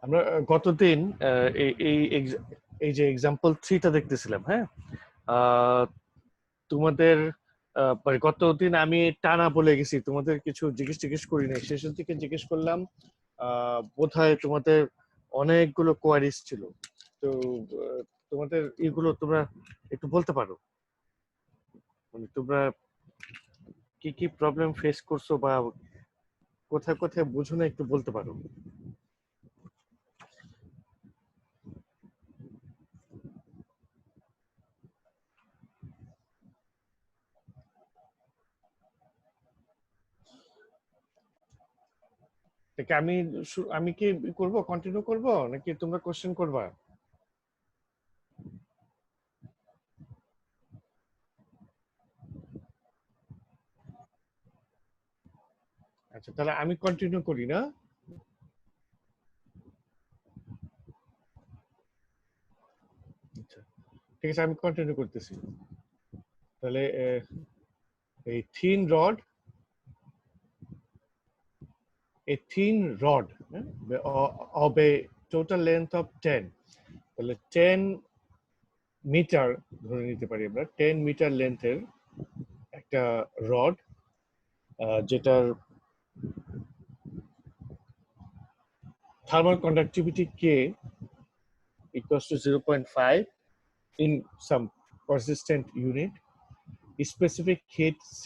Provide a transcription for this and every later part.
আমরা গতদিন এই এই এই যে এক্সাম্পল 3টা দেখতেছিলাম, হ্যাঁ? তোমাদের মানে গতদিন আমি টানা বলে গেছি, তোমাদের কিছু জিজ্ঞেস করি নাই, শেষের দিকে জিজ্ঞেস করলাম। বোধহয় তোমাদের অনেকগুলো কোয়ারিজ ছিল। তো তোমাদের এগুলো তোমরা একটু বলতে পারো, মানে তোমরা কি কি প্রবলেম ফেস করছো বা কোথায় কোথায় বুঝো না, একটু বলতে পারো। আমি আমি কি করব, কন্টিনিউ করব নাকি তোমরা কোশ্চেন করবা? আচ্ছা, তাহলে আমি কন্টিনিউ করি না? আচ্ছা, ঠিক আছে, আমি কন্টিনিউ করতেছি। তাহলে এই thin rod of a total length of 10, তাহলে 10 মিটার ধরে নিতে পারি আমরা, 10 মিটার লেন্থের একটা রড, যেটার thermal conductivity K equals to 0.5 in some persistent unit, specific heat C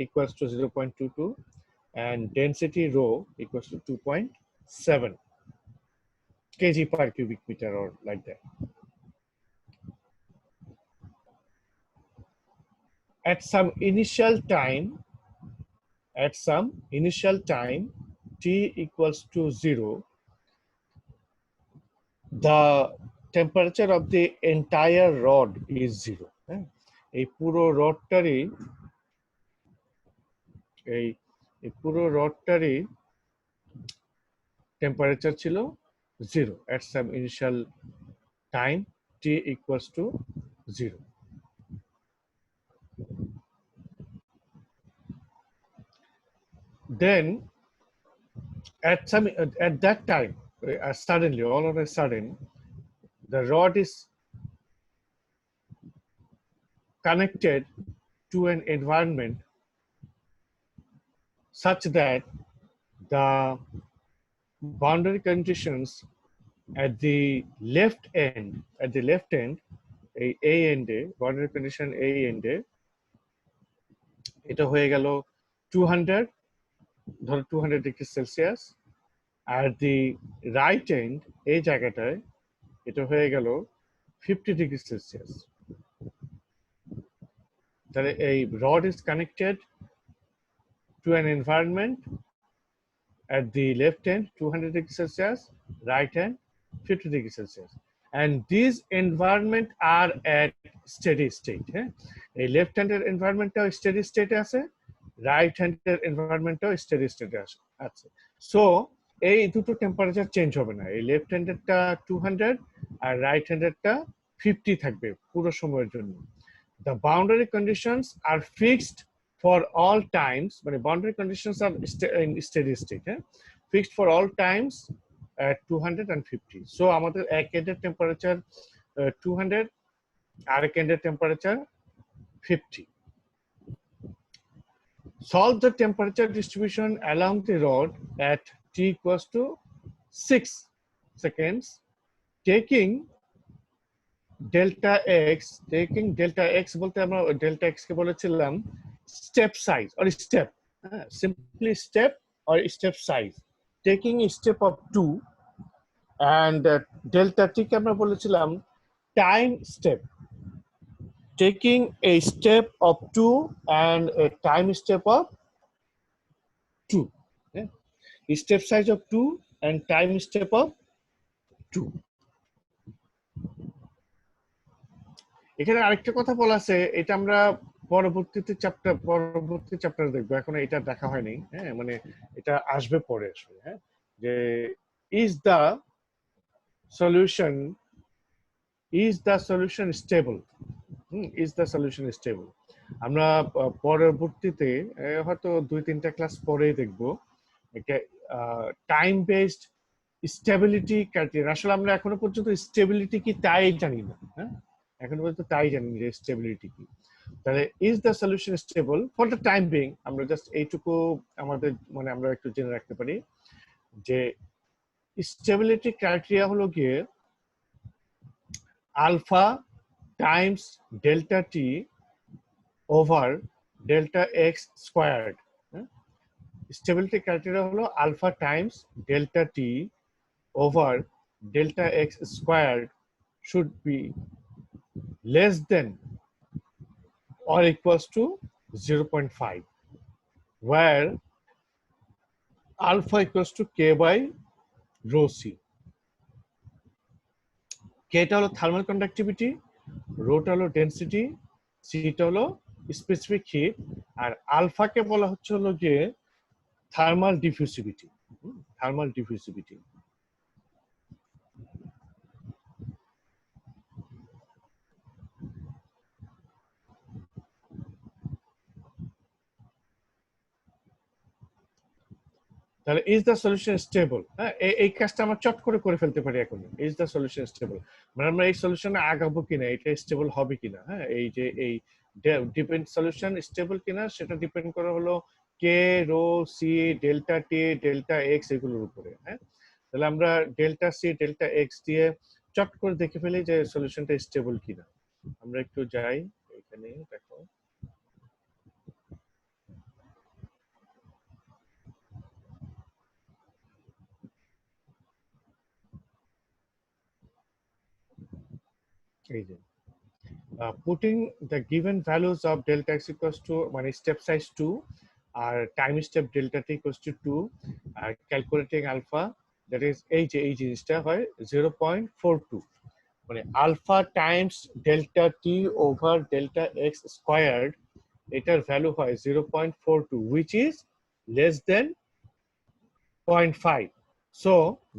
equals to 0.22, and density rho equals to 2.7 kg per cubic meter, or like that. At some initial time t equals to 0, the temperature of the entire rod is 0. এই পুরো রডটারই এই পুরো রডটারই temperature ছিল 0 at some initial time t equals to 0. Then at that time, suddenly, all of a sudden, the rod is connected to an environment such that the boundary conditions at the left end, a end, boundary condition a end, এটা হয়ে গেল 200, ধরো 200 degree Celsius. আর the right end, এই জায়গাটায় এটা হয়ে গেল 50 ডিগ্রি সেলসিয়াস। তাহলে এই rod is connected to an environment at the left end 200 degrees Celsius, right hand 50 degrees Celsius, and these environment are at steady state. এই লেফট হ্যান্ডের এনভায়রনমেন্টটাও স্টেডি স্টেটে আছে, রাইট হ্যান্ডের এনভায়রনমেন্টটাও স্টেডি স্টেটে আছে। সো এই দুটো টেম্পারেচার চেঞ্জ হবে না, এই লেফট হ্যান্ডেরটা 200 আর রাইট হ্যান্ডেরটা 50 থাকবে পুরো সময়ের জন্য। The boundary conditions are fixed for all times, মানে boundary conditions are in steady state, fixed for all times at 250. So আমাদের এক এন্ডের টেম্পারেচার 200, আরেক এন্ডের temperature 50. Solve the temperature distribution along the rod at t equals to 6 seconds, taking delta x বলতে আমরা delta x কে বলেছিলাম step size or step, simply step or step size, taking a step of 2, and delta t কে আমরা বলেছিলাম time step, taking a step of 2 and a time step of 2, step size of 2 and time step of 2. এখানে আরেকটা কথা বলা আছে, এটা আমরা পরবর্তী চ্যাপ্টারে দেখবো, এখন এটা দেখা হয়নি, মানে এটা আসবে পরে আসলে, যে is the solution stable, is the solution stable। আমরা পরবর্তীতে হয়তো 2-3টা ক্লাস পরেই দেখবো টাইম বেসড স্টেবিলিটি ক্রাইটেরিয়া, আসলে আমরা এখনো পর্যন্ত স্টেবিলিটি কি তাই জানি না। হ্যাঁ, এখনো পর্যন্ত তাই জানি না যে স্টেবিলিটি কি। তাহলে is the solution stable for the time being, আমরা জাস্ট এইটুকু আমাদের মানে আমরা একটু জেনে রাখতে পারি যে স্টেবিলিটি ক্রাইটেরিয়া হলো গিয়ে আলফা টাইমস ডেল্টা টি over delta X squared. Stability criteria হলো alpha times delta T over delta x squared should be less than or equals to 0.5, where alpha equals to k by rho c. k টা হলো thermal conductivity, rho টা হলো density, C টা হলো specific hit, আর আলফাকে বলা হচ্ছে হলো গিয়ে থার্মাল ডিফিউসিভিটি। থার্মাল ডিফিউসিভিটি। তাহলে ইজ দ্য সলিউশন স্টেবল, হ্যাঁ এই কাজটা আমরা চট করে ফেলতে পারি এখন। ইজ দ্য সলিউশন স্টেবল মানে আমরা এই সলিউশনে আগাবো কিনা, এটা স্টেবল হবে কিনা। হ্যাঁ, এই যে এই ডিপেন্ড সলিউশন স্টেবল কিনা সেটা ডিপেন্ড করে হলো কে, রো, সি, ডেল্টা টি, ডেল্টা এক্স এগুলোর উপরে। হ্যাঁ, তাহলে আমরা ডেল্টা সি ডেল্টা এক্স দিয়ে চট করে দেখে ফেলি যে সলিউশনটা স্টেবল কিনা। আমরা একটু যাই এখানে, দেখো এই যে putting the given values of delta x equals to মানে step size 2 R time step delta t equals to 2 R calculating alpha, that is এই যে এই জিনিসটা হয় 0.42, মানে alpha times delta t over delta x squared এটার value হয় 0.42 which is less than 0.5, so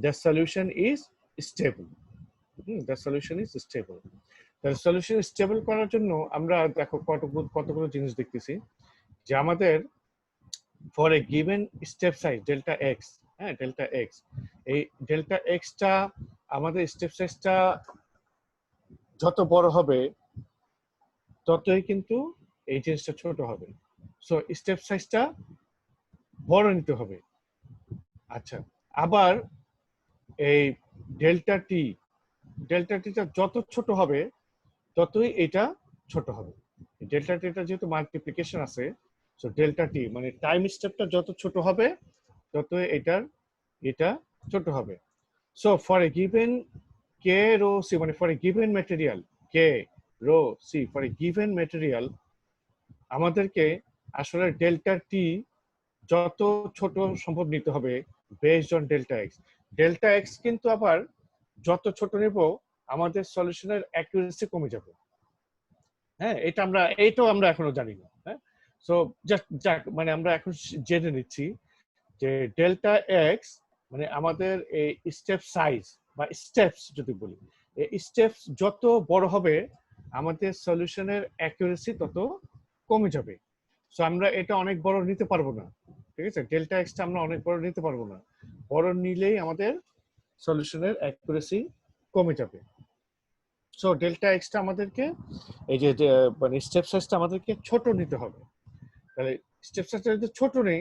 the solution is stable. The solution is stable. তাহলে solution stable করার জন্য আমরা দেখো কতগুলো জিনিস দেখতেছি যে আমাদের for a given step size delta x, হ্যাঁ ডেল্টা এক্স, এই ডেল্টা এক্সটা আমাদের স্টেপ সাইজটা যত বড় হবে ততই কিন্তু এই জিনিসটা ছোট হবে। সো স্টেপ সাইজটা বড় নিতে হবে। আচ্ছা, আবার এই ডেল্টা টিটা যত ছোট হবে ততই এটা ছোট হবে। ডেল্টা টিটা যেহেতু মাল্টিপ্লিকেশন আছে, সো ডেল্টা টি মানে টাইম স্টেপটা যত ছোট হবে ততই এটা ছোট হবে। So for a given K rho C মানে for a given material K rho C for a given material আমাদেরকে আসলে ডেল্টা টি যত ছোট সম্ভব নিতে হবে based on delta X. Delta X কিন্তু আবার যত ছোট নেব আমাদের সলিউশনের অ্যাকুরেসি কমে যাবে। হ্যাঁ, এইটাও আমরা এখনো জানি না। হ্যাঁ, সো যাক মানে আমরা এখন জেনে নিচ্ছি যে ডেল্টা এক্স মানে আমাদের এই স্টেপ সাইজ বা স্টেপস যদি বলি, এই স্টেপস যত বড় হবে আমাদের সলিউশনের অ্যাকুরেসি তত কমে যাবে। সো আমরা এটা অনেক বড় নিতে পারবো না, ঠিক আছে? ডেল্টা এক্সটা আমরা অনেক বড় নিতে পারবো না, বড় নিলেই আমাদের সলিউশনের অ্যাকুরেসি কমে যাবে। সো ডেল্টা এক্সটা আমাদেরকে এই যে মানে স্টেপ সাইজটা আমাদেরকে ছোট নিতে হবে। তাহলে স্টেপ সাইজটা যদি ছোট নেই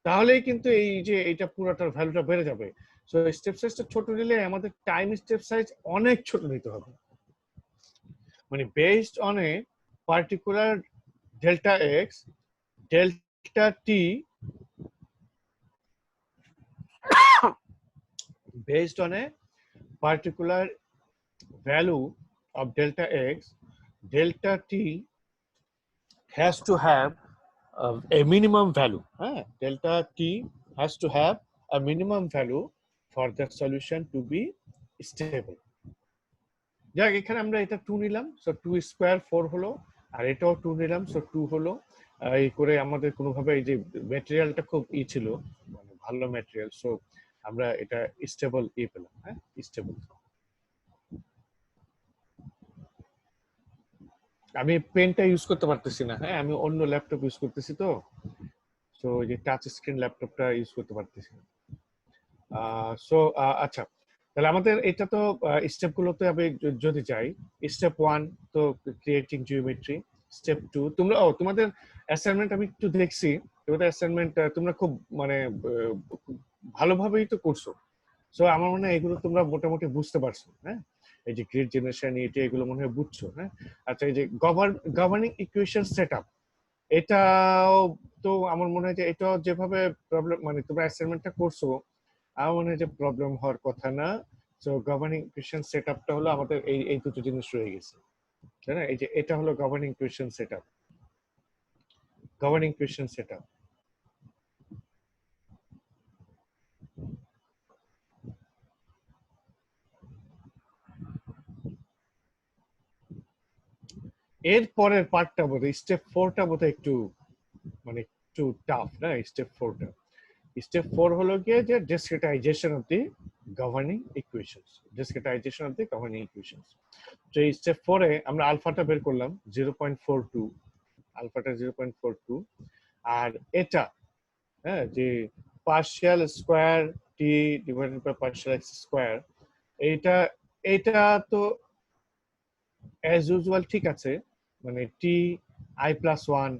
তাহলেই কিন্তু এই যে এইটা পুরোটার ভ্যালুটা বেড়ে যাবে। সো স্টেপ সাইজটা ছোট নিলে আমাদের টাইম স্টেপ সাইজ অনেক ছোট নিতে হবে, মানে based on a particular delta X delta T based on a particular value of delta x, delta t has to have a minimum value. Delta t has to have a minimum value for the solution to be stable. যাক, এখানে আমরা এটা 2 নিলাম, so 2 square 4 হলো, আর এটাও 2 নিলাম, so 2 হলো। এই করে আমাদের কোনোভাবে এই যে ম্যাটেরিয়ালটা খুব ছিল, মানে ভালো ম্যাটেরিয়াল, সো আমরা এটা স্টেবল পেলাম। হ্যাঁ, স্টেবল। আমি পেনটা ইউজ করতে পারতেছি না। হ্যাঁ, আমি অন্য ল্যাপটপ ইউজ করতেছি, তো সো এই যে টাচ স্ক্রিন ল্যাপটপটা ইউজ করতে পারতেছি না। সো আচ্ছা, তাহলে আমাদের এটা তো স্টেপ গুলোতে আমি যদি যাই, স্টেপ 1 তো ক্রিয়েটিং জিওমেট্রি, স্টেপ 2 তোমরা তোমাদের অ্যাসাইনমেন্ট আমি একটু দেখছি, তোমাদের অ্যাসাইনমেন্ট তোমরা খুব মানে খুব ভালোভাবেই তো করছো। সো আমার মনে হয় এগুলো তোমরা মোটামুটি বুঝতে পারছো, হ্যাঁ? এই যে গ্রিড জেনারেশন এগুলো মনে হয় বুঝছো, হ্যাঁ? আচ্ছা, এই যে গভর্নিং ইকুয়েশন সেটআপ, এটাও তো আমার মনে হয় যে এটাও যেভাবে প্রবলেম মানে তোমরা অ্যাসাইনমেন্টটা করছো, আমার মনে হয় যে প্রবলেম হওয়ার কথা না। সো গভর্নিং ইকুয়েশন সেটআপটা হলো আমাদের এই দুটো জিনিস রয়ে গেছে, তাই না? এই যে এটা হলো governing equation setup, governing equation setup. এর পরের পার্টটা বোধহয় স্টেপ 4টা বোধহয় একটু মানে একটু টাফ, না? স্টেপ 4টা, স্টেপ 4 হলো গিয়ে যে discretisation of the governing equations, discretisation of the governing equations. তো এই স্টেপ 4 এ আমরা আলফাটা বের করলাম 0.42, আলফাটা 0.42, আর এটা, হ্যাঁ, যে partial square t divided by partial x square, এইটা এটা তো অ্যাজ ইউজুয়াল ঠিক আছে, মানে t i plus 1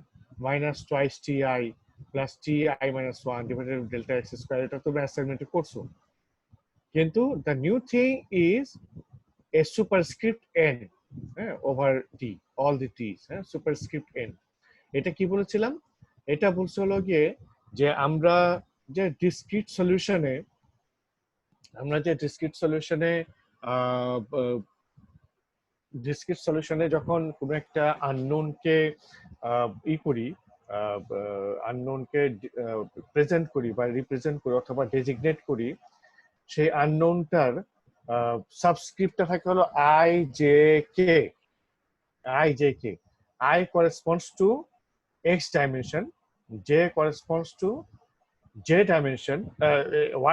minus twice t i plus t i minus 1 divided by delta x square, এটা তো অ্যাসাইনমেন্টে করছো। কিন্তু the new thing is a superscript n, হ্যাঁ, over t, all the ts, হ্যাঁ, সুপারস্ক্রিপ্ট এন। এটা কি বলেছিলাম? এটা বলছে হলো গিয়ে যে আমরা যে ডিসক্রিট সলিউশনে, আমরা যে ডিসক্রিট সলিউশনে ডিসক্রিট সলিউশনে যখন কোনো একটা আননোনকে ই করি, আননোনকে প্রেজেন্ট করি বা রিপ্রেজেন্ট করি অথবা ডেজিগনেট করি, সেই আননোনটার সাবস্ক্রিপ্টটা থাকে হলো I J K, I J K. I corresponds two x dimension, J corresponds two j dimension,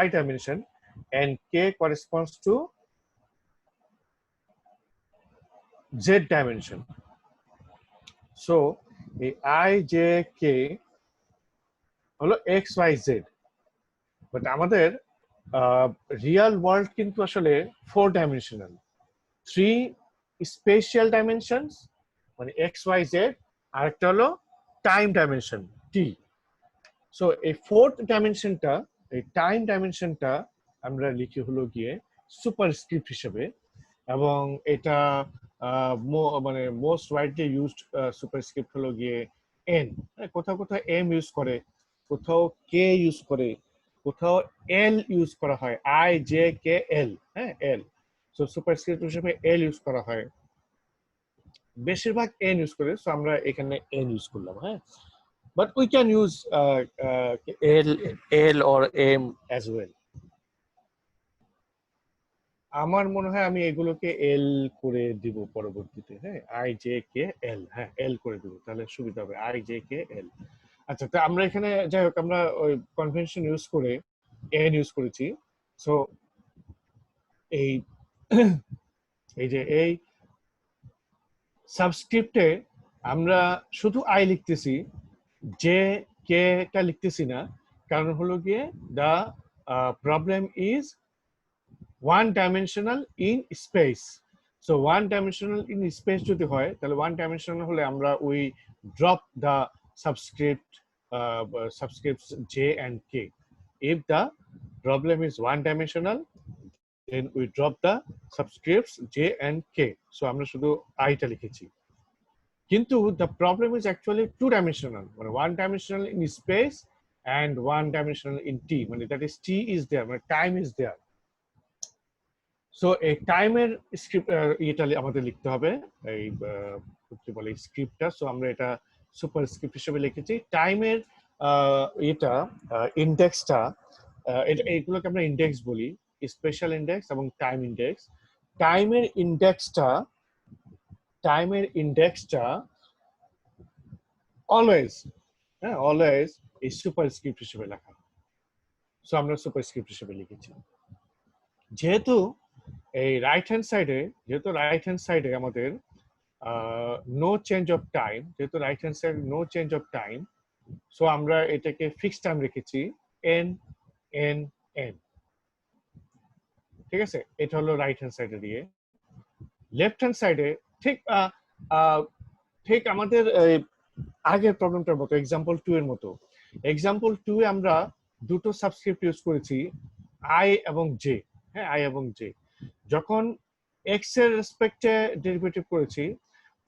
y dimension, and k corresponds to z dimension. So i j k হলো x y z, but আমাদের real world কিন্তু আসলে 4 dimensional, 3 special dimensions মানে x y z, আর একটা হলো time dimension t। So এই fourth ডাইমেনশনটা, এই time ডাইমেনশনটা আমরা লিখি হলো গিয়ে সুপারস্ক্রিপ্ট হিসেবে, এবং এটা মানে মোস্ট ওয়াইডলি ইউজড সুপারস্ক্রিপ্ট হলো গিয়ে এন। কোথাও কোথাও এম ইউজ করে, কোথাও কে ইউজ করে, কোথাও এল ইউজ করা হয়, আই জে কে এল, হ্যাঁ, এল। সো সুপারস্ক্রিপ্ট হিসেবে এল ইউজ করা হয়, বেশিরভাগ এন ইউজ করে, সো আমরা এখানে এন ইউজ করলাম, হ্যাঁ। But we can use L or M as well. আমার মনে হয় আমি এগুলোকে এল করে দিব পরবর্তীতে, হ্যাঁ, আই জে কে এল, হ্যাঁ, এল করে দিব, তাহলে সুবিধা হবে, আই জে কে এল। আচ্ছা, তো আমরা এখানে যাই হোক আমরা ওই কনভেনশন ইউজ করে এন ইউজ করেছি। সো এই এই যে এই সাবস্ক্রিপ্টে আমরা শুধু আই লিখতেছি, যে কে টা লিখতেছি না, কারণ হলো গিয়ে the problem is one dimensional in space. So one dimensional in space যদি হয়, তাহলে ওয়ান ডাইমেনশনাল হলে আমরা we drop the subscript, subscripts j and k. If the problem is one dimensional, then we drop the subscripts j and k. So আমরা শুধু i টা লিখেছি। কিন্তু the problem is actually two dimensional, মানে one dimensional in space and one dimensional in t, মানে that is t is there, মানে time is there. So এই টাইমের স্ক্রিপ্ট এটা আমাদের লিখতে হবে, এই কি বলে স্ক্রিপ্টটা। সো আমরা এটা সুপার স্ক্রিপ্ট হিসেবে লিখেছি। টাইমের এটা ইন্ডেক্সটা, এইগুলোকে আমরা ইন্ডেক্স বলি, স্পেশাল ইন্ডেক্স এবং টাইম ইন্ডেক্স। টাইমের ইন্ডেক্সটা, টাইমের ইন্ডেক্সটা অলওয়েজ, হ্যাঁ, অলওয়েজ এই সুপার স্ক্রিপ্ট হিসেবে লেখা। সো আমরা সুপার স্ক্রিপ্ট হিসেবে লিখেছি। যেহেতু এই রাইট হ্যান্ড সাইডে, যেহেতু রাইট হ্যান্ড সাইডে আমাদের নো চেঞ্জ অফ টাইম, যেহেতু right hand side no change of time, so আমরা এটাকে ফিক্সড টাইম রেখেছি এন এন এন। ঠিক আছে, এটা হলো রাইট হ্যান্ড সাইডে দিয়ে। লেফট হ্যান্ড সাইডে ঠিক ঠিক আমাদের আগের প্রবলেমটার মতো, এক্সাম্পল 2 এর মতো। এক্সাম্পল 2 এ আমরা দুটো সাবস্ক্রিপ্ট ইউজ করেছি, আই এবং জে। হ্যাঁ, আই এবং জে। যখন এক্স এর রেসপেক্টে ডেরিভেটিভ করেছি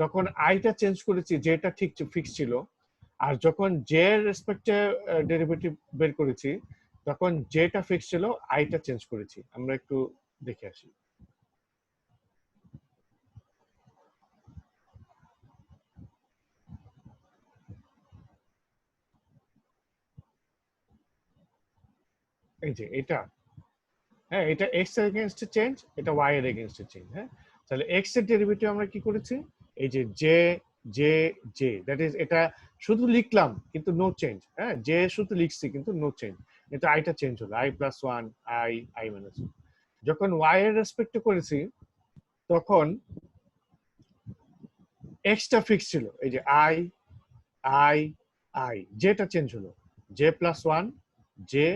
তখন আইটা চেঞ্জ করেছি, যেটা ঠিক ফিক্স ছিল। আর যখন জে এর রেসপেক্টে ডেরিভেটিভ বের করেছি তখন যেটা ফিক্স ছিল আইটা চেঞ্জ করেছি। আমরা একটু দেখে আসি। এই যে এটা, হ্যাঁ, এটা এক্স এর এগেইনস্টে চেঞ্জ, এটা ওয়াই এর এগেইনস্টে চেঞ্জ। হ্যাঁ, তাহলে এক্স এর ডেরিভেটিভ আমরা কি করেছি, এই যে J J J, that is এটা শুধু লিখলাম কিন্তু নো চেঞ্জ। হ্যাঁ, জে শুধু লিখছি কিন্তু নো চেঞ্জ, কিন্তু আইটা চেঞ্জ হলো, i plus one, i, i minus one. যখন ওয়াই এর রেসপেক্টে করেছি তখন এক্সটা ফিক্স ছিল, এই যে আই আই আই, যেটা চেঞ্জ হলো j plus one, j,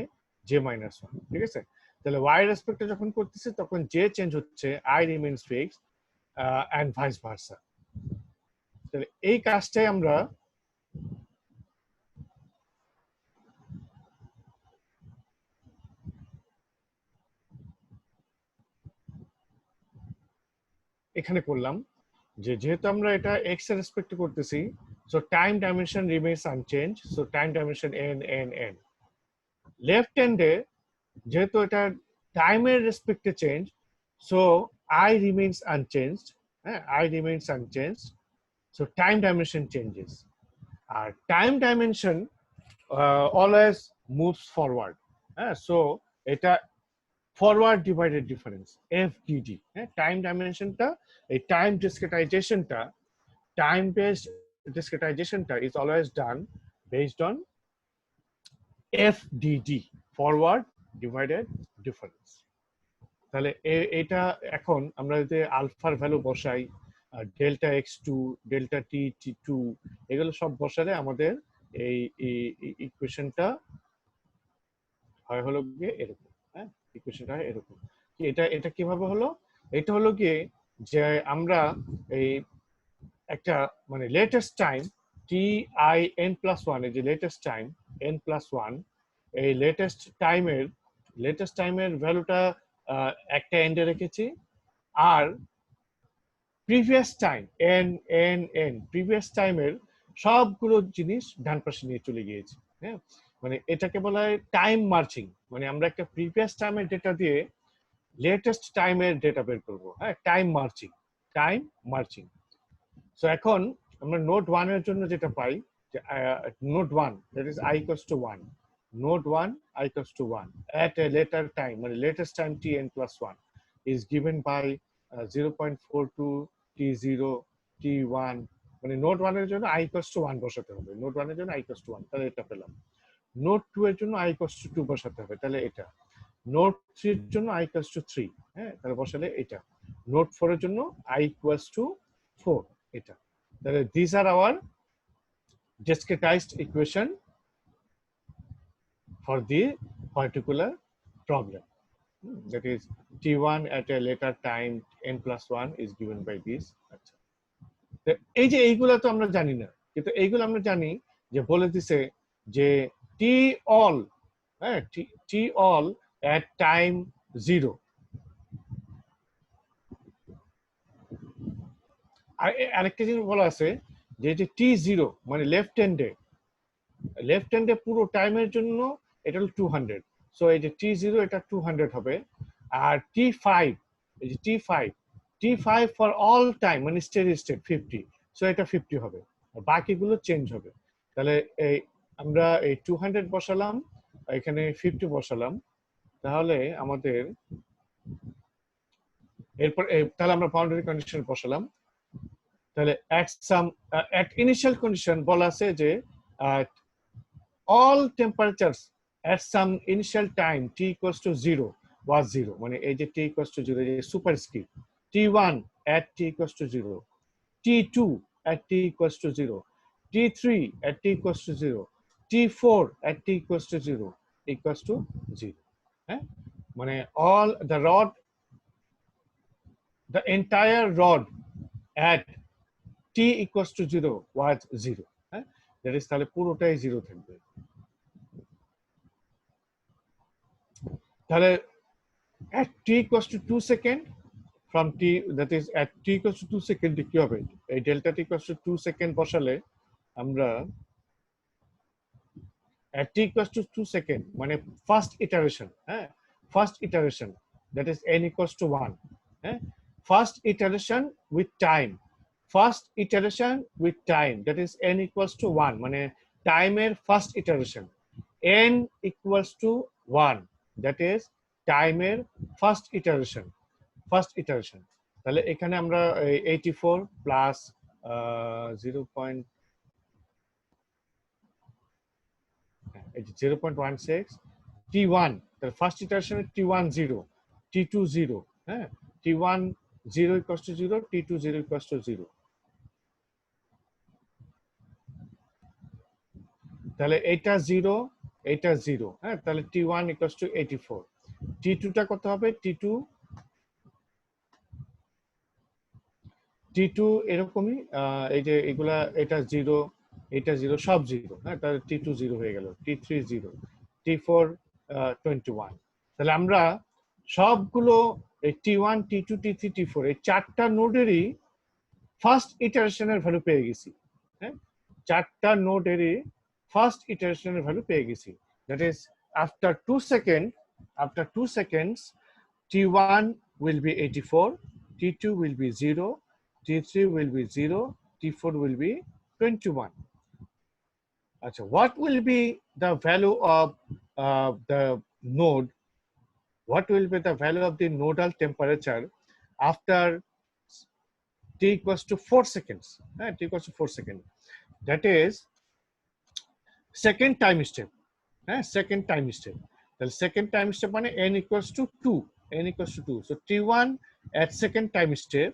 j minus one. ঠিক আছে, তাহলে ওয়াই রেসপেক্টে যখন করতেছি তখন জে চেঞ্জ হচ্ছে, i remains fixed, and vice versa. তাহলে এই কাজটাই আমরা এখানে করলাম, যে যেহেতু আমরা এটা এক্স এর রেসপেক্টে করতেছি, so time dimension remains unchange, so time dimension N N N. Left হ্যান্ডে যেহেতু এটা টাইমের রেসপেক্টে change, so I remains unchanged. হ্যাঁ, I remains unchanged, so time dimension changes. আর time dimension always moves forward. হ্যাঁ, সো এটা ফরওয়ার্ড ডিভাইডেড ডিফারেন্স, এফডিডি। হ্যাঁ, টাইম ডাইমেনশনটা, এই টাইম ডিসক্রিটাইজেশনটা, টাইম বেসড ডিসক্রিটাইজেশনটা is always done based on FDD, forward divided difference. তাহলে এটা এখন আমরা যদি আলফার ভ্যালু বসাই, ডেল্টা এক্স টু, ডেল্টা টি টি টু, এগুলো সব বসালে আমাদের এই ইকুয়েশনটা হয় হলো গিয়ে এরকম। হ্যাঁ, ইকুয়েশনটা হয় এরকম। এটা এটা কিভাবে হলো, এটা হলো গিয়ে যে আমরা এই একটা মানে latest time T I N plus one, এই যে latest time N plus one, এই লেটেস্ট টাইমের ভ্যালুটা একটা এন্ডে রেখেছি, আর previous time N N N, previous টাইমের সবগুলো জিনিস ডান পাশে নিয়ে চলে গিয়েছি। হ্যাঁ, মানে এটাকে বলা হয় টাইম মার্চিং, মানে আমরা একটা প্রিভিয়াস টাইমের ডেটা দিয়ে লেটেস্ট টাইমের ডেটা বের করবো। হ্যাঁ, time marching, time marching. So এখন আমরা নোট ওয়ান এর জন্য যেটা পাই, যে note one, that is I equals to one, note one I equals to one at a later time, মানে latest time t n plus 1 is given by 0.42 t0 t1, মানে note one এর জন্য i equals to 1 বসাতে হবে, note one এর জন্য i equals to 1, তাহলে এটা পেলাম। নোট টু এর জন্য i ইকুয়ালস টু 2 বসাতে হবে, তাহলে এটা। নোট থ্রি এর জন্য i ইকুয়ালস টু 3, হ্যাঁ, তাহলে বসালে এটা। নোট ফোর এর জন্য i ইকুয়ালস টু 4, এটা। তাহলে these are our discretized equation for the particular problem. That is t1 at a later time n plus 1 is given by this. আচ্ছা, এই যে এইগুলা তো আমরা জানি না, কিন্তু এইগুলো আমরা জানি যে বলে দিছে যে টি অল, হ্যাঁ, টি অল at time 0। আর আরেকটা জিনিস বলা আছে যে টি জিরো মানে লেফট হ্যান্ডে পুরো টাইমের জন্য এটা হলো 200, সো এই যে টি জিরো এটা 200 হবে। আর টি ফাইভ, এই যে টি ফাইভ ফর অল টাইম মানে স্টেডি স্টেট 50, সো এটা 50 হবে, বাকিগুলো চেঞ্জ হবে। তাহলে এই আমরা এই 200 বসালাম, এখানে 50 বসালাম, তাহলে আমাদের এরপর তাহলে আমরা বাউন্ডারি কন্ডিশন বসালাম। তাহলে at initial condition বলা আছে যে all temperatures at some initial time t equals to 0 was 0, মানে এই যে t equals to 0, এই superscript t1 at t equals to 0, t2 at t equals to 0, t3 at t equals to 0, t4 at t equals to 0 equals to 0। হ্যাঁ, মানে all the rod the entire rod at t equals to 0 was 0. That is তাহলে পুরোটাই 0 থাকবে। তাহলে at t equals to 2 second from t, that is at t equals to 2 second কি হবে, এই delta t equals to 2 second বসালে আমরা at t equals to 2 second মানে first iteration, first iteration, that is n equals to 1, first iteration with time, first iteration with time, that is n equals to 1 মানে টাইমের first iteration, n equals to 1, that is টাইমের first iteration, first iteration. তাহলে এখানে আমরা 84 plus 0.16 t1, তাহলে first ইটারেশনে t1 0, t2 0, t1 0 equals to 0, t2 0 equals to 0, তাহলে এটা 0, এটা 0, তাহলে t1 equals to 84, t2 টা কত হবে, t2 এরকমই, এই যে এগুলা, এটা 0, এটা 0, সব 0, তাহলে t2 0 হয়ে গেল, t3 0, t4 21। তাহলে আমরা সবগুলো এই t1 t2 t3 t4 এই চারটা নোডেরই ফার্স্ট ইটারেশনের ভ্যালু পেয়ে গেছি, চারটা নোডেরই ফার্স্ট ইটারেশনের ভ্যালু পেয়ে গেছি, that is after 2 seconds t1 will be 84, t2 will be 0, t3 will be 0, t4 will be 21. Achha, what will be the value of the node, what will be the value of the nodal temperature after t equals to 4 seconds, t equals to 4 seconds, that is second time step, second time step, the second time step মানে n equals to 2, n equals to 2, so t1 at second time step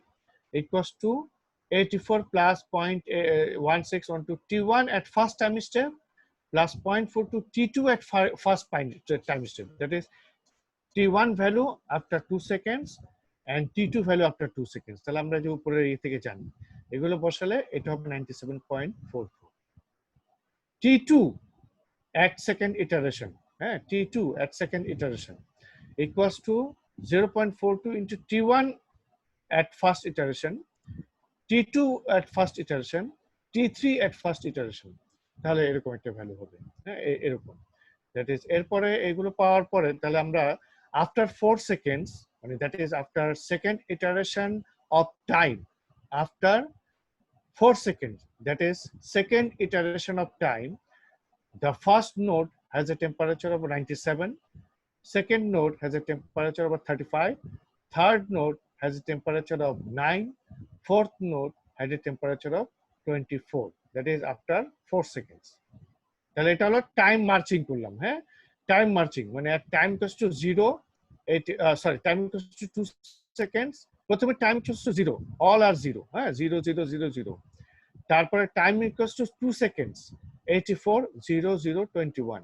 equals to 84 plus 0.16 to t1 at first time step plus 0.4 to t2 at first time step, that is t1 value after 2 seconds and t2 value after 2 seconds। তাহলে আমরা যে উপরে এই থেকে জানি এগুলো বসালে এটা হবে 97.44, t2 at second iteration, t2 at second iteration equals to 0.42 into t1 at first iteration, t2 at first iteration, t3 at first iteration, তাহলে এরকম একটা ভ্যালু হবে, এরকম, দ্যাট ইজ এরপরে এগুলো পাওয়ার পরে তাহলে আমরা after 4 seconds মানে that is after second iteration of time, after 4 seconds, that is second iteration of time, the first node has a temperature of 97, second node has a temperature of 35, third node has a temperature of 9, fourth node had a temperature of 24, that is after 4 seconds। তাহলে এটা হলো time marching করলাম, time marching মানে time equals to 0, time equals to 2 seconds, প্রথমে time equals to 0, all are 0, 0 0 0 0, তারপরে time equals to 2 seconds 84 0 0 21,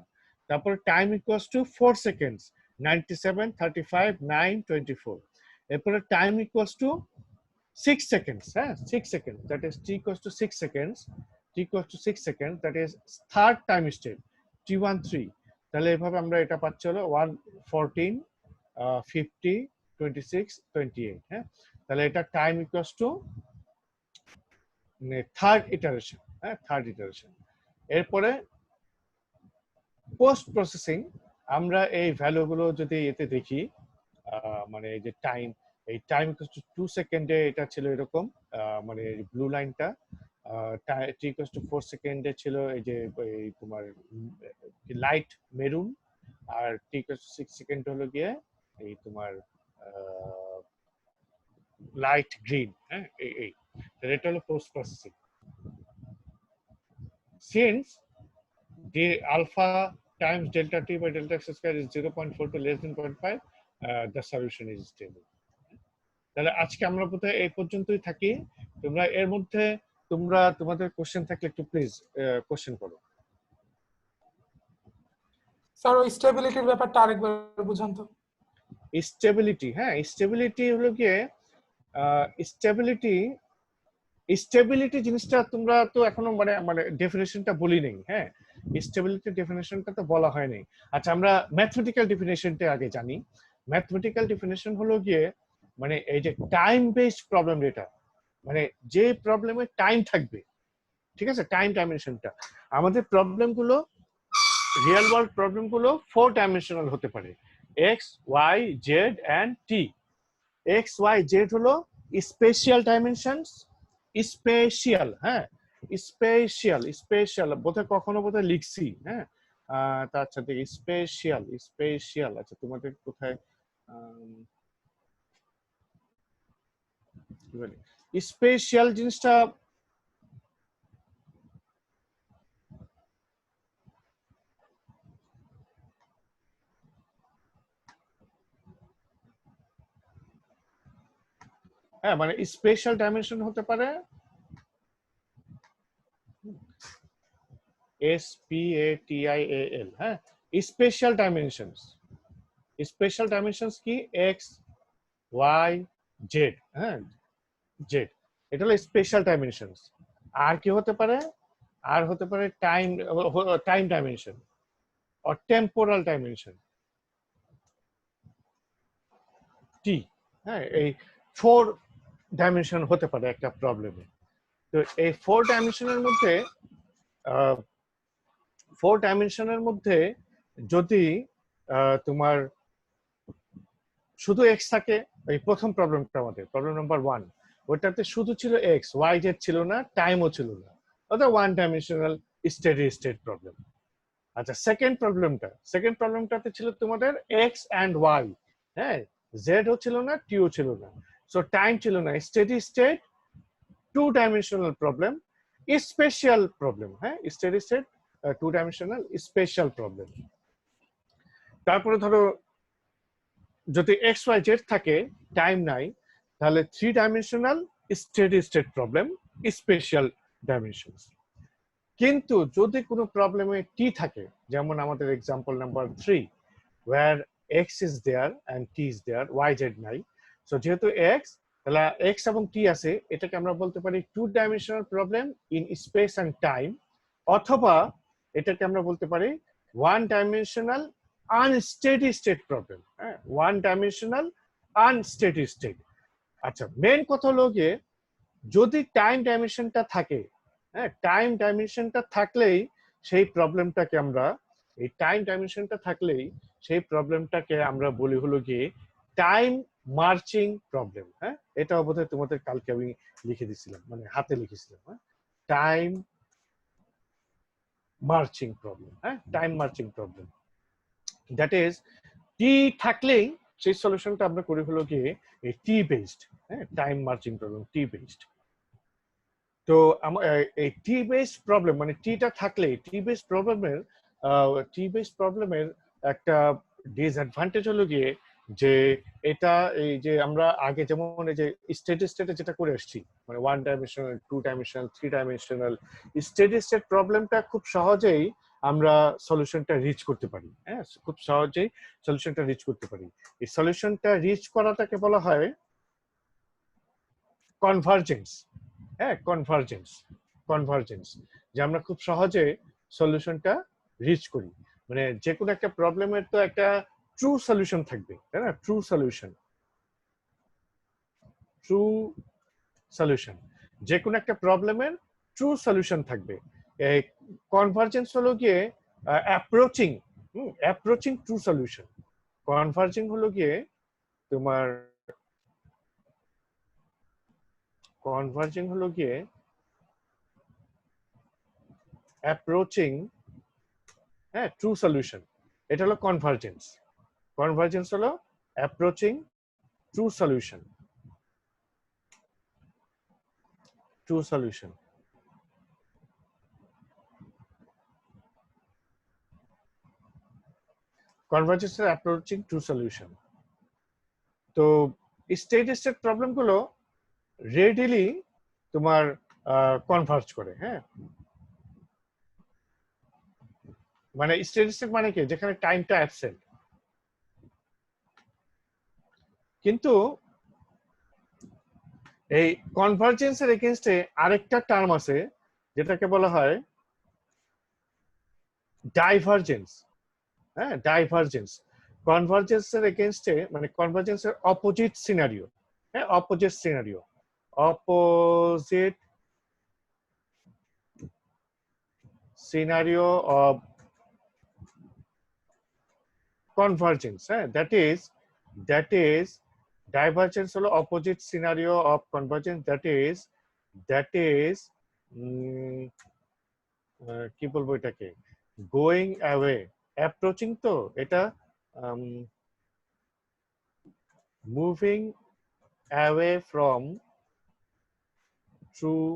তারপরে time equals two 4 seconds 97 35 9 24, এরপরে time equals two 6 seconds, 6 seconds, that is t equals to 6 seconds, t equals to 6 seconds, that is third time step t1 3, তাহলে এভাবে আমরা এটা পাচ্ছি হলো 114 50 26 28, তাহলে এটা time equals two third iteration, third iteration. এরপরে পোস্ট প্রসেসিং আমরা এই ভ্যালুগুলো যদি এতে দেখি, মানে এই যে টাইম, এই টাইম ইকুয়ালস টু 2 সেকেন্ডে এটা ছিল এরকম, মানে ব্লু লাইনটা, t equals to 4 সেকেন্ডে ছিল এই যে এই তোমার লাইট মেরুন, আর t equals to 6 সেকেন্ড হলো গিয়ে এই তোমার লাইট গ্রিন, এই এটা হলো post processing. Since the alpha times delta t by delta x square is 0.4 to less than 0.5, the solution is stable। তাহলে আজকে আমরা বোধহয় এই পর্যন্তই থাকি, তোমরা এর মধ্যে তোমরা তোমাদের কোশ্চেন থাকলে একটু প্লিজ কোশ্চেন করো। স্যার ওই স্টেবিলিটির ব্যাপারটা আরেকবার বুঝান তো। স্টেবিলিটি, স্টেবিলিটি হলো গিয়ে স্টেবিলিটি স্টেবিলিটি জিনিসটা তোমরা তো এখনো মানে মানে ডেফিনেশনটা বলি নেই। হ্যাঁ, স্টেবিলিটি ডেফিনেশনটা তো বলা হয়নি। আচ্ছা, আমরা ম্যাথমেটিক্যাল ডেফিনেশনটা আগে জানি। ম্যাথমেটিক্যাল ডেফিনেশন হলো গিয়ে মানে এই যে টাইম বেসড প্রবলেম, যেটা মানে যে প্রবলেমে টাইম থাকবে, ঠিক আছে, টাইম ডাইমেনশনটা। আমাদের প্রবলেমগুলো, রিয়েল ওয়ার্ল্ড প্রবলেমগুলো 4 ডাইমেনশনাল হতে পারে, x Y z and t. X Y z হলো স্পেশিয়াল ডাইমেনশনস, স্পেশিয়াল, হ্যাঁ, স্পেশিয়াল স্পেশিয়াল বোধহয় কখনো বোধহয় লিখছি, হ্যাঁ। তার সাথে স্পেশিয়াল স্পেশিয়াল, আচ্ছা তোমাদের কোথায় স্পেশিয়াল জিনিসটা হ্যাঁ, মানে স্পেশাল ডাইমেনশন হতে পারে SPATIAL, হ্যাঁ, স্পেশাল ডাইমেনশনস। স্পেশাল ডাইমেনশনস কি? এক্স ওয়াই জেড, হ্যাঁ, জেড, এটা হলো স্পেশাল ডাইমেনশনস। আর কি হতে পারে? আর হতে পারে time, time dimension or temporal dimension, T. হ্যাঁ, এই 4 ডাইমেনশন হতে পারে একটা প্রবলেমে। তো এই 4 ডাইমেনশনের মধ্যে 4 ডাইমেনশনের মধ্যে যদি তোমার শুধু এক্স থাকে, এই প্রথম প্রবলেমটা আমাদের প্রবলেম নাম্বার 1, ওটাতে শুধু ছিল এক্স, ওয়াই জেড ছিল না, টাইমও ছিল না, ওটা 1 ডাইমেনশনাল স্টেডি স্টেট প্রবলেম। আচ্ছা, সেকেন্ড প্রবলেমটাতে ছিল তোমাদের এক্স অ্যান্ড ওয়াই, হ্যাঁ, জেড ও ছিল না, টিও ছিল না, সো টাইম ছিল না, steady state 2 dimensional problem, spatial problem, হ্যাঁ, steady state 2 dimensional spatial problem. তারপরে ধরো যদি এক্স ওয়াই জেড থাকে, টাইম নাই, তাহলে 3 dimensional steady state problem, spatial dimension. কিন্তু যদি কোনো প্রবলেমে টি থাকে, যেমন আমাদের example number 3, wire x is there and t is there, y z নাই, সো যেহেতু এক্স, তাহলে এক্স এবং টি আছে, এটাকে আমরা বলতে পারি 2 dimensional problem in space and time, অথবা এটাকে আমরা বলতে পারি 1 ডাইমেনশনাল আনস্টেডি স্টেট প্রবলেম, হ্যাঁ, 1 ডাইমেনশনাল আনস্টেডি স্টেট। আচ্ছা, মেন কথা হলো গিয়ে যদি টাইম ডাইমেনশনটা থাকে, হ্যাঁ, টাইম ডাইমেনশনটা থাকলেই সেই প্রবলেমটাকে আমরা, এই টাইম ডাইমেনশনটা থাকলেই সেই প্রবলেমটাকে আমরা বলি হলো গিয়ে টাইম মার্চিং প্রবলেম। হ্যাঁ, এটা বোধহয় তোমাদের কালকে আমি লিখে দিছিলাম, মানে হাতে লিখেছিলাম, হ্যাঁ, টাইম মার্চিং প্রবলেম, হ্যাঁ, time marching problem. That is T থাকলেই সেই সলিউশনটা আমরা করি হলো গিয়ে এই টি বেসড, হ্যাঁ, time marching problem, T based. তো এই টি বেসড প্রবলেম মানে টিটা থাকলে টি বেসড প্রবলেমের একটা ডিসঅ্যাডভান্টেজ হলো গিয়ে যে এটা এই যে আমরা আগে যেমন এই যে স্টেডি স্টেটে যেটা করে আসছি, মানে 1 dimensional, 2 dimensional, 3 dimensional steady state প্রবলেমটা খুব সহজেই আমরা সলিউশনটা রিচ করতে পারি, হ্যাঁ, খুব সহজেই সলিউশনটা রিচ করতে পারি। এই সলিউশনটা রিচ করাটাকে বলা হয় কনভার্জেন্স, হ্যাঁ, কনভার্জেন্স, যে আমরা খুব সহজে সলিউশনটা রিচ করি। মানে যে কোনো একটা প্রবলেমের তো একটা ট্রু সলিউশন থাকবে, তাই না? ট্রু সলিউশন, যে কোনো একটা প্রবলেমের ট্রু সলিউশন থাকবে। এই কনভার্জেন্স হলো গিয়ে অ্যাপ্রোচিং ট্রু সলিউশন। কনভার্জিং হলো গিয়ে তোমার অ্যাপ্রোচিং, হ্যাঁ, ট্রু সলিউশন, এটা হলো কনভার্জেন্স। কনভার্জেন্স হলো approaching true solution, convergence approaching true solution. তো স্টেডি স্টেট প্রবলেম গুলো রেডিলি তোমার কনভার্জ করে, হ্যাঁ, মানে স্টেডি স্টেট মানে কি, যেখানে টাইমটা অ্যাবসেন্ট। কিন্তু এই কনভার্জেন্সের এগেইনস্টে আরেকটা টার্ম আছে যেটাকে বলা হয় ডাইভারজেন্স। হ্যাঁ, ডাইভারজেন্স। কনভার্জেন্সের এগেইনস্টে মানে কনভার্জেন্সের অপোজিট সিনারিও। হ্যাঁ, opposite scenario, opposite scenario of convergence, that is divergence হলো opposite scenario of convergence, that is কি বলবো এটাকে, going away, approaching তো এটা moving away from true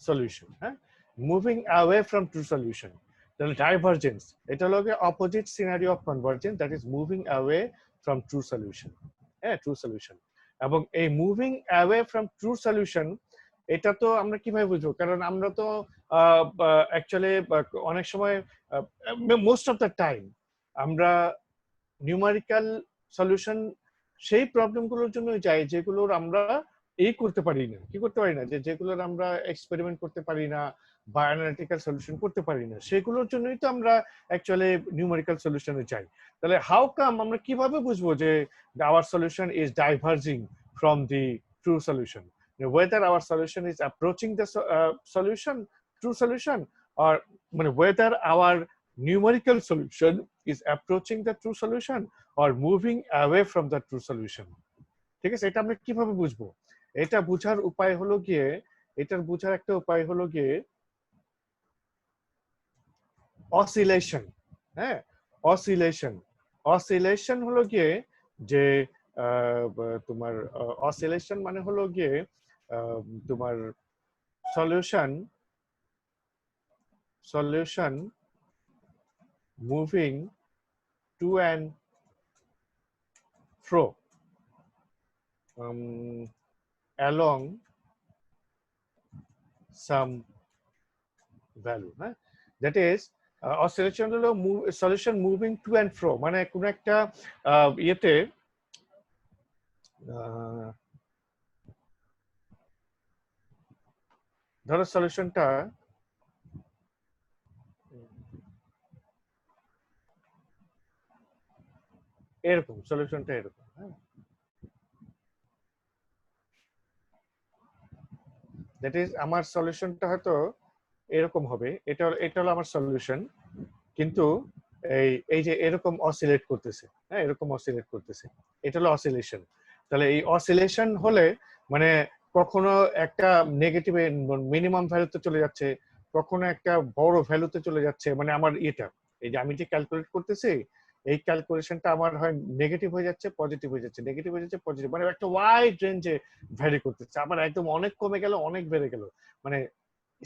solution, হ্যাঁ, moving away from true solution. তাহলে ডাইভারজেন্স এটা হলো opposite scenario of convergence, that is moving away from true solution. হ্যাঁ, ট্রু সলিউশন। এবং এই moving away from true solution এটা তো আমরা কিভাবে বুঝবো, কারণ আমরা তো অ্যাকচুয়ালি অনেক সময় মোস্ট অফ দ্য টাইম আমরা নিউমারিক্যাল সলিউশন সেই প্রবলেমগুলোর জন্য যাই যেগুলোর আমরা করতে পারি না, কি করতে পারি না, যেগুলোর আমরা এক্সপেরিমেন্ট করতে পারি না বা অ্যানালিটিক্যাল সলিউশন করতে পারি না, সেগুলোর জন্যই তো আমরা অ্যাকচুয়ালি নিউমেরিক্যাল সলিউশনে যাই। তাহলে হাউ কাম আমরা কিভাবে বুঝবো যে our solution is diverging from the true solution, whether our solution is approaching the solution, true solution, or whether our numerical solution is approaching the true solution or moving away from the true solution। ঠিক আছে, এটা আমরা কিভাবে বুঝবো? এটা বোঝার উপায় হলো গিয়ে, এটার বোঝার একটা উপায় হলো গিয়ে অসিলেশন। হ্যাঁ, অসিলেশন। অসিলেশন হলো গিয়ে যে তোমার অসিলেশন মানে হলো গিয়ে তোমার solution moving to and fro along some value, হ্যাঁ, that is oscillation হলো solution moving to and fro, মানে কোন একটা ইয়েতে ধরো সলিউশনটা এরকম, সলিউশনটা এরকম, হ্যাঁ, দ্যাট ইজ আমার সলিউশনটা হয়তো এরকম হবে, এটা হলো আমার সলিউশন, কিন্তু এই যে এরকম অসিলেট করতেছে, হ্যাঁ, এরকম অসিলেট করতেছে, এটা হলো অসিলেশন। তাহলে এই অসিলেশন হলে মানে কখনো একটা নেগেটিভ মিনিমাম ভ্যালুতে চলে যাচ্ছে, কখনো একটা বড় ভ্যালুতে চলে যাচ্ছে, মানে আমার এটা এই যে আমি যে ক্যালকুলেট করতেছি এই ক্যালকুলেশনটা আমার হয় নেগেটিভ হয়ে যাচ্ছে, পজিটিভ হয়ে যাচ্ছে, নেগেটিভ হয়ে যাচ্ছে, পজিটিভ, মানে একটা ওয়াইড রেঞ্জে ভ্যারি করতেছে, আবার একদম অনেক কমে গেল, অনেক বেড়ে গেল, মানে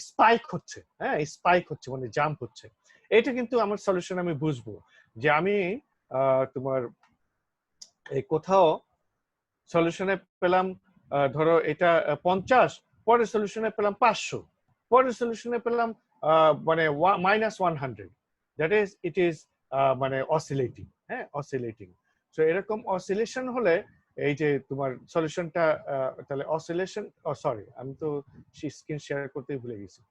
স্পাইক হচ্ছে, হ্যাঁ, স্পাইক হচ্ছে, মানে জাম্প হচ্ছে। এটা কিন্তু আমার সলিউশন আমি বুঝবো যে আমি তোমার এই কোথাও সলিউশনে পেলাম ধরো এটা 50, পরের সলিউশনে পেলাম 500, পরের সলিউশনে পেলাম মানে -100, দ্যাট ইজ ইট ইজ মানে অসিলেটিং, হ্যাঁ, অসিলেটিং। সো এরকম অসিলেশন হলে এই যে তোমার সলিউশনটা তাহলে অসিলেশন, সরি আমি তো স্ক্রিন শেয়ার করতেই ভুলে গেছি।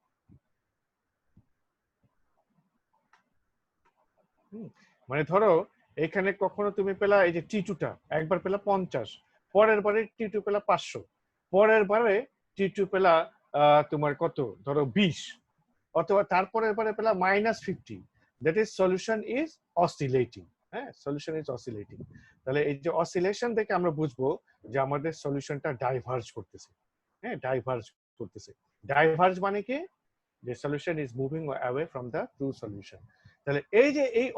মানে ধরো এখানে কখনো তুমি পেলা এই যে টি2টা একবার পেলা 50, পরের বারে টি2 পেলা 500, পরের বারে টি2 পেলা তোমার কত ধরো 20, অথবা তারপরের বারে পেলা -50, that is solution is oscillating. হ্যাঁ, সলিউশন ইজ অসিলেটিং। তাহলে এই যে অসিলেশন দেখে আমরা বুঝবো যে আমাদের সলিউশনটা ডাইভার্জ করতেছে, হ্যাঁ, ডাইভার্জ করতেছে। ডাইভার্জ মানে কি, যে solution is moving away from the true solution. তাহলে এই যে এই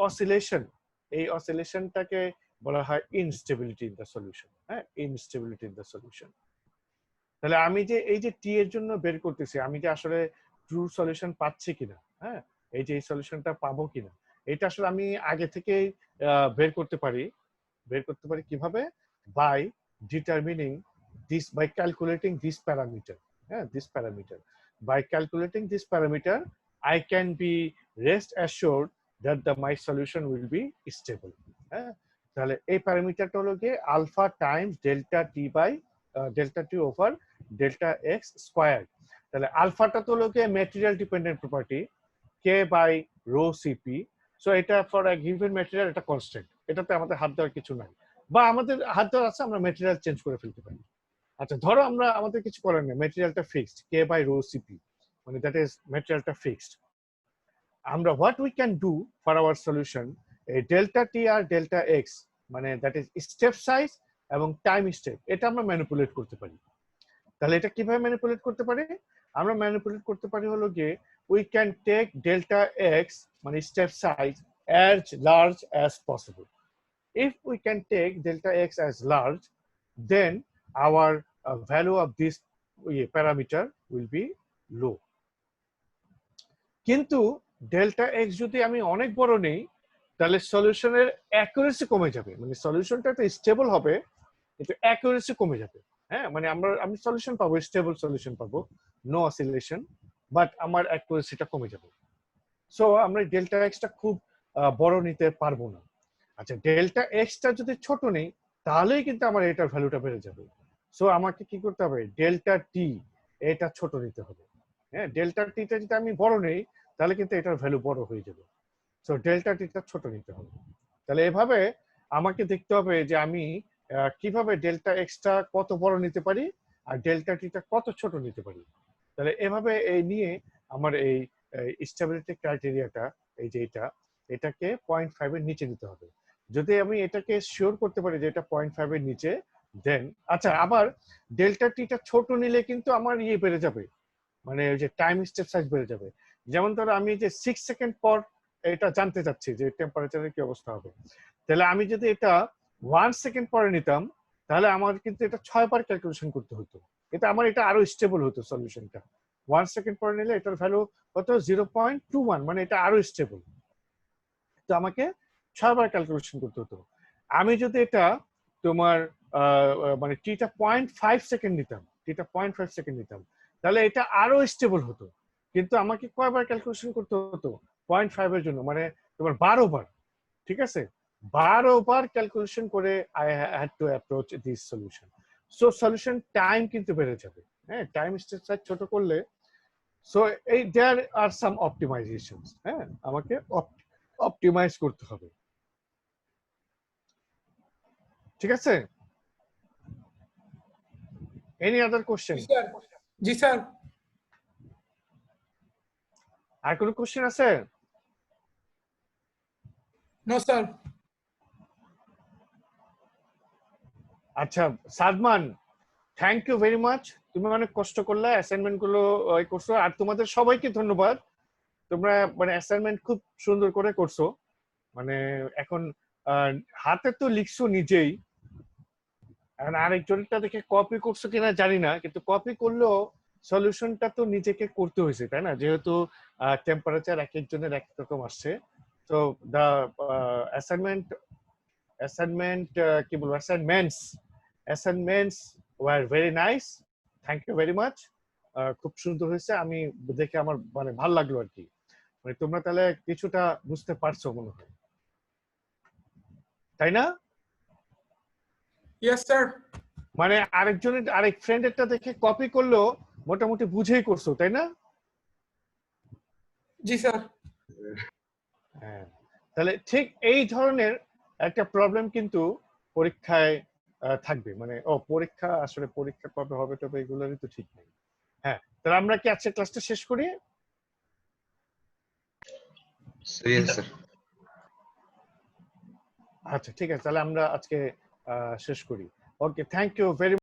অসিলেশনটাকে বলা হয় ইনস্টেবিলিটি ইন দ্য সলিউশন, হ্যাঁ, ইনস্টেবিলিটি ইন দ্য সলিউশন। তাহলে আমি যে এই যে টি এর জন্য বের করতেছি, আমি যে আসলে ট্রু সলিউশন পাচ্ছি কিনা, হ্যাঁ, এই যে এই সলিউশনটা পাবো কিনা, এটা আসলে আমি আগে থেকেই বের করতে পারি কিভাবে, by determining this, by calculating this parameter, হ্যাঁ, this parameter, by calculating this parameter I can be rest assured that my solution will be stable, হ্যাঁ। তাহলে এই প্যারামিটারটা হলো গিয়ে alpha times delta t by delta T over delta x square. তাহলে আলফাটা তো হলো material dependent property k by rho cp. So এটা ফর আ গিভেন ম্যাটেরিয়াল এটা কনস্ট্যান্ট, এটাতে আমাদের হাত দেওয়ার কিছু নাই, বা আমাদের হাত দেওয়ার আছে, আমরা ম্যাটেরিয়াল চেঞ্জ করে ফেলতে পারি। আচ্ছা ধরো আমরা আমাদের কিছু করার নেই, ম্যাটেরিয়ালটা fixed K by rho CP, মানে দ্যাট ইজ ম্যাটেরিয়ালটা ফিক্সড। আমরা what we can do for our solution, এই ডেল্টা টি আর ডেল্টা এক্স মানে দ্যাট ইজ স্টেপ সাইজ এবং টাইম স্টেপ, এটা আমরা ম্যানিপুলেট করতে পারি। তাহলে এটা কিভাবে ম্যানিপুলেট করতে পারি? আমরা ম্যানিপুলেট করতে পারি হলো গিয়ে we can take delta X মানে step size as large as possible. If we can take delta x as large, then our value of this parameter will be low. কিন্তু ডেল্টা এক্স যদি আমি অনেক বড় নেই তাহলে সলিউশনের অ্যাকুরেসি কমে যাবে, মানে সলিউশনটা তো স্টেবল হবে কিন্তু অ্যাকুরেসি কমে যাবে। হ্যাঁ, মানে আমি সলিউশন পাবো, স্টেবল সলিউশন পাবো, নো অসিলেশন, বাট আমার অ্যাকুরেসিটা কমে যাবে। সো আমরা ডেল্টা এক্সটা খুব বড় নিতে পারবো না। আচ্ছা ডেল্টা এক্সটা যদি ছোট নেই তাহলেই কিন্তু আমার এটার ভ্যালুটা বেড়ে যাবে। সো আমাকে কি করতে হবে, ডেল্টা টি এটা ছোট নিতে হবে। হ্যাঁ, ডেল্টা টিটা যদি আমি বড় নেই তাহলে কিন্তু এটার ভ্যালু বড় হয়ে যাবে। সো ডেল্টা টিটা ছোট নিতে হবে। তাহলে এভাবে আমাকে দেখতে হবে যে আমি কিভাবে ডেল্টা এক্সটা কত বড় নিতে পারি আর ডেল্টা টিটা কত ছোট নিতে পারি। তাহলে এভাবে এই নিয়ে আমার এই স্টেবিলিটি ক্রাইটেরিয়াটা, এই যে এটাকে 0.5 এর নিচে নিতে হবে। যদি আমি এটাকে শিওর করতে পারি যে এটা 0.5 এর নিচে, দেন আচ্ছা আবার ডেল্টা টিটা ছোট নিলে কিন্তু আমার বেড়ে যাবে, মানে ওই যে টাইম স্টেপ সাইজ বেড়ে যাবে। যেমন ধরো আমি যে 6 সেকেন্ড পর এটা জানতে চাচ্ছি যে টেম্পারেচারের কি অবস্থা হবে, তাহলে আমি যদি এটা 1 সেকেন্ড পরে নিতাম তাহলে আমার কিন্তু এটা 6 বার ক্যালকুলেশন করতে হতো, এটা আমার এটা আরো স্টেবল হতো সলিউশনটা। 1 সেকেন্ড পরে নিলে এটার ভ্যালু কত 0.21, মানে এটা আরো স্টেবল, তো আমাকে 6 বার ক্যালকুলেশন করতে হতো। আমি যদি এটা তোমার মানে টিটা 0.5 সেকেন্ড নিতাম, তাহলে এটা আরো স্টেবল হতো, কিন্তু আমাকে কয়বার ক্যালকুলেশন করতে হতো 0.5 এর জন্য, মানে তোমার 12 বার। ঠিক আছে, 12 বার ক্যালকুলেশন করে I had to approach this solution. So solution time কিন্তু বেড়ে যাবে। হ্যাঁ, টাইম স্টেপ সাইজ ছোট করলে, সো এই দেয়ার আর সাম অপটিমাইজেশনস। হ্যাঁ, আমাকে অপটিমাইজ করতে হবে। ঠিক আছে, এনি আদার কোশ্চেন? জি স্যার। আর কোনো কোশ্চেন আছে? No sir. আচ্ছা Sadman, thank you very much, তুমি অনেক কষ্ট করলে অ্যাসাইনমেন্ট গুলো করছো, আর তোমাদের সবাইকে ধন্যবাদ, তোমরা মানে অ্যাসাইনমেন্ট খুব সুন্দর করে করছো। মানে এখন হাতে তো লিখছো নিজেই, এখন আরেকজনটা দেখে কপি করছো কিনা জানি না, কিন্তু কপি করলেও সলিউশনটা তো নিজেকে করতে হয়েছে, তাই না? যেহেতু টেম্পারেচার এক একজনের এক রকম আসছে। তো দা অ্যাসাইনমেন্ট কি বলবো, assignments were very nice, thank you very much, খুব সুন্দর হয়েছে, আমি দেখে আমার মানে ভালো লাগলো আর কি। মানে তোমরা তাহলে কিছুটা বুঝতে পারছো মনে হয়, তাই না? Yes sir. মানে আরেক ফ্রেন্ডেরটা দেখে কপি করলো, মোটামুটি বুঝেই করছো, তাই না? জি স্যার। হ্যাঁ, তাহলে ঠিক এই ধরনের একটা প্রবলেম কিন্তু পরীক্ষায় থাকবে, মানে পরীক্ষা কবে হবে তবে এগুলোরই তো ঠিক নেই। হ্যাঁ, তাহলে আমরা কি আজকে ক্লাসটা শেষ করি? আচ্ছা ঠিক আছে, তাহলে আমরা আজকে শেষ করি। ওকে, থ্যাংক ইউ ভেরি